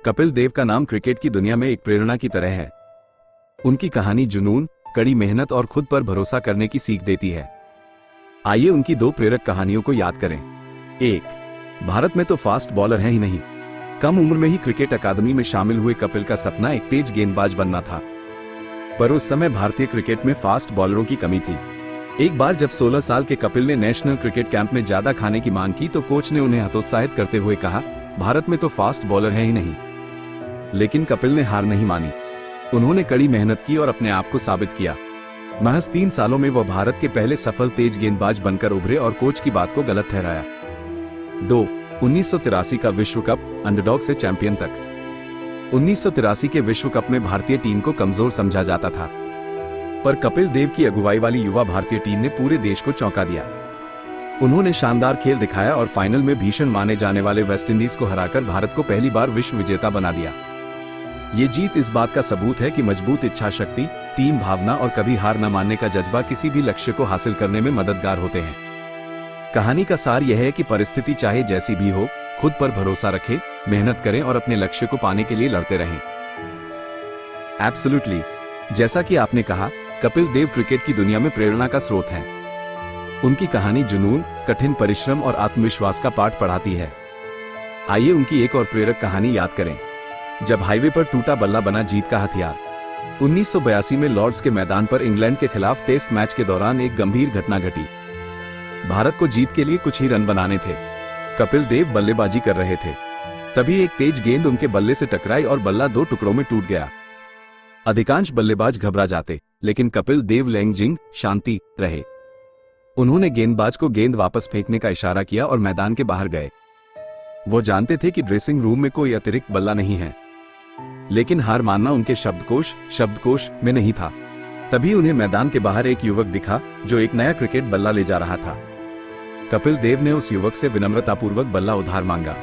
कपिल देव का नाम क्रिकेट की दुनिया में एक प्रेरणा की तरह है। उनकी कहानी जुनून, कड़ी मेहनत और खुद पर भरोसा करने की सीख देती है। आइए उनकी दो प्रेरक कहानियों को याद करें। 1. भारत में तो फास्ट बॉलर हैं ही नहीं, कम उम्र में ही क्रिकेट अकादमी में शामिल हुए कपिल का सपना एक तेज गेंदबाज बनना था। पर उस समय भारतीय क्रिकेट में फास्ट बॉलरों की कमी थी। एक बार जब 16 साल के कपिल ने नेशनल क्रिकेट कैंप में ज्यादा खाने की मांग की तो कोच ने उन्हें हतोत्साहित करते हुए कहा, भारत में तो फास्ट बॉलर हैं ही नहीं। लेकिन कपिल ने हार नहीं मानी। उन्होंने कड़ी मेहनत की और अपने आप को साबित किया। महज 3 सालों में वह भारत के पहले सफल तेज गेंदबाज बनकर उभरे और कोच की बात को गलत ठहराया। 2. 1983 का विश्व कप, अंडरडॉग से चैंपियन तक। 1983 के विश्व कप में भारतीय टीम को कमजोर समझा जाता था, पर कपिल देव की अगुवाई वाली युवा भारतीय टीम ने पूरे देश को चौंका दिया। उन्होंने शानदार खेल दिखाया और फाइनल में भीषण माने जाने वाले वेस्टइंडीज को हराकर भारत को पहली बार विश्व विजेता बना दिया। ये जीत इस बात का सबूत है कि मजबूत इच्छा शक्ति, टीम भावना और कभी हार न मानने का जज्बा किसी भी लक्ष्य को हासिल करने में मददगार होते हैं। कहानी का सार यह है कि परिस्थिति चाहे जैसी भी हो, खुद पर भरोसा रखें, मेहनत करें और अपने लक्ष्य को पाने के लिए लड़ते रहें। एब्सोल्युटली, जैसा कि आपने कहा, कपिल देव क्रिकेट की दुनिया में प्रेरणा का स्रोत हैं। उनकी कहानी जुनून, कठिन परिश्रम और आत्मविश्वास का पाठ पढ़ाती है। आइए उनकी एक और प्रेरक कहानी याद करें। जब हाईवे पर टूटा बल्ला बना जीत का हथियार। 1982 में लॉर्ड्स के मैदान पर इंग्लैंड के खिलाफ टेस्ट मैच के दौरान एक गंभीर घटना घटी। भारत को जीत के लिए कुछ ही रन बनाने थे। कपिल देव बल्लेबाजी कर रहे थे। तभी एक तेज गेंद उनके बल्ले से टकराई और बल्ला 2 टुकड़ों में टूट गया। अधिकांश बल्लेबाज घबरा जाते, लेकिन कपिल देव लेंगजिंग शांति रहे। उन्होंने गेंदबाज को गेंद वापस फेंकने का इशारा किया और मैदान के बाहर गए। वो जानते थे कि ड्रेसिंग रूम में कोई अतिरिक्त बल्ला नहीं है, लेकिन हार मानना उनके शब्दकोश में नहीं था। तभी उन्हें मैदान के बाहर एक युवक दिखा जो एक नया क्रिकेट बल्ला ले जा रहा था। कपिल देव ने उस युवक से विनम्रतापूर्वक बल्ला उधार मांगा।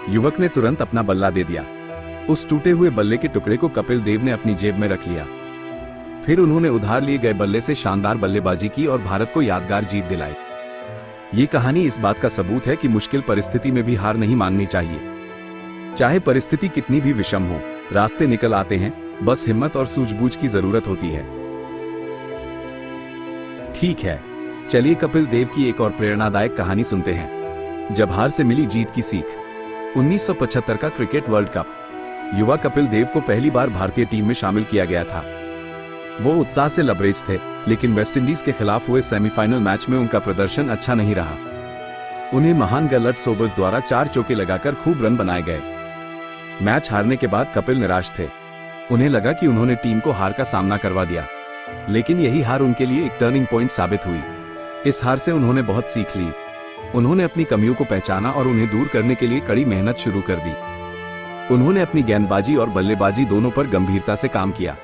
युवक ने तुरंत अपना बल्ला दे दिया। उस टूटे हुए बल्ले के टुकड़े को कपिल देव ने अपनी जेब में रख लिया। फिर उन्होंने उधार लिए गए बल्ले से शानदार बल्लेबाजी की और भारत को यादगार जीत दिलाई। ये कहानी इस बात का सबूत है कि मुश्किल परिस्थिति में भी हार नहीं माननी चाहिए। चाहे परिस्थिति कितनी भी विषम हो, रास्ते निकल आते हैं, बस हिम्मत और सूझबूझ की जरूरत होती है। ठीक है, चलिए कपिल देव की एक और प्रेरणादायक कहानी सुनते हैं। जब हार से मिली जीत की सीख। 1975 का क्रिकेट वर्ल्ड कप। युवा कपिल देव को पहली बार भारतीय टीम में शामिल किया गया था। वो उत्साह से लबरेज थे, लेकिन वेस्टइंडीज के खिलाफ हुए सेमीफाइनल मैच में उनका प्रदर्शन अच्छा नहीं रहा। उन्हें महान गलट सोबर्स द्वारा 4 चौके लगाकर खूब रन बनाए गए। मैच हारने के बाद कपिल निराश थे। उन्हें लगा कि उन्होंने टीम को हार का सामना करवा दिया, लेकिन यही हार उनके लिए एक टर्निंग पॉइंट साबित हुई। इस हार से उन्होंने बहुत सीख ली। उन्होंने अपनी कमियों को पहचाना और उन्हें दूर करने के लिए कड़ी मेहनत शुरू कर दी। उन्होंने अपनी गेंदबाजी और बल्लेबाजी दोनों पर गंभीरता से काम किया।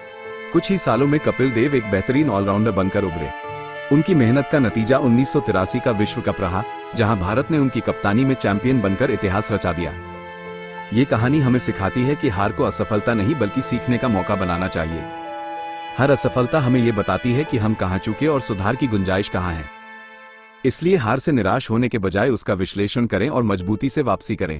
कुछ ही सालों में कपिल देव एक बेहतरीन ऑलराउंडर बनकर उभरे। उनकी मेहनत का नतीजा 1983 का विश्व कप रहा, जहां भारत ने उनकी कप्तानी में चैंपियन बनकर इतिहास रचा दिया। ये कहानी हमें सिखाती है कि हार को असफलता नहीं बल्कि सीखने का मौका बनाना चाहिए। हर असफलता हमें ये बताती है कि हम कहां चूके और सुधार की गुंजाइश कहां है। इसलिए हार से निराश होने के बजाय उसका विश्लेषण करें और मजबूती से वापसी करें।